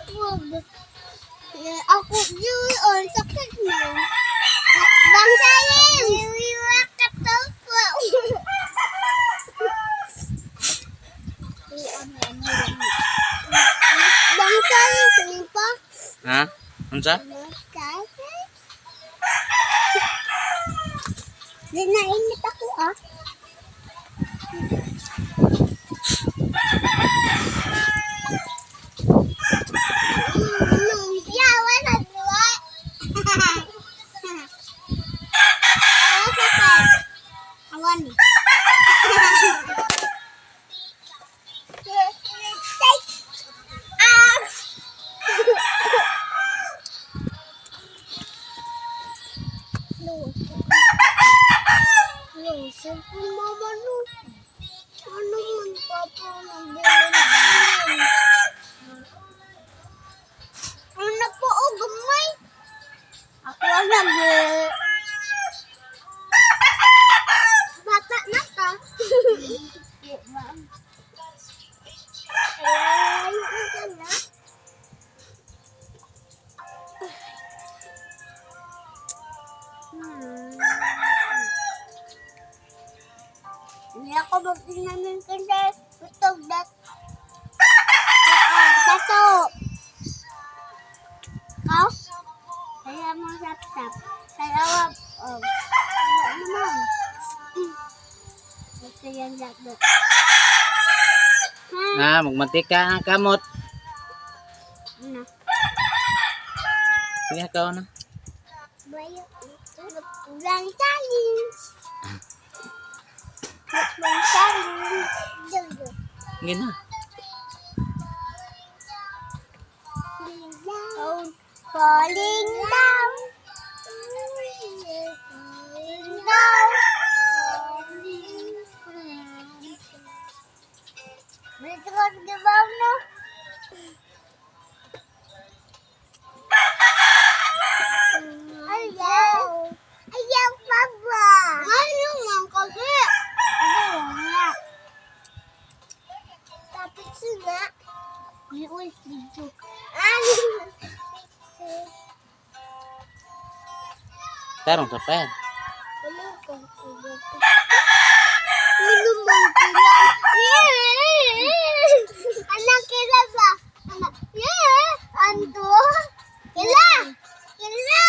Wag. Ako yun. Sakit mo. Bangsayin. Iwiwak ka to po. Bangsayin. Sino pa? Ha? Unsa? Bangsayin. Di nainit ako ah. Bata na ka. Hindi ako mag-inamin kasi gusto dat. Tato. Kau? Saya mau sap-sap. Saya wap. Oh. Wala naman. Gusto yan dat. Magmantika ang kamot. Ano? Sige ka na. Bayo. Bang challenge. Bang challenge. Sige na. Falling down. Falling down. Dito ka gabaw na. Ayaw. Ayaw pa ba? Ayaw nga kasi. Ayaw nga. Tapos sila. Iuwi dito. Tarong sa pen. Anak kila ba? Anak. Anto. Kila. Kila.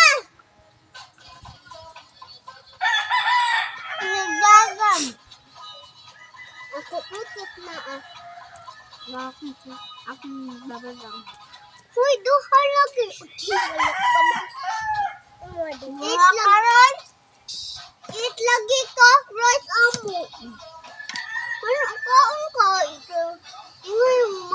Nagagam. Ako putik na ah. Ako babagam. Uy, duha lagi.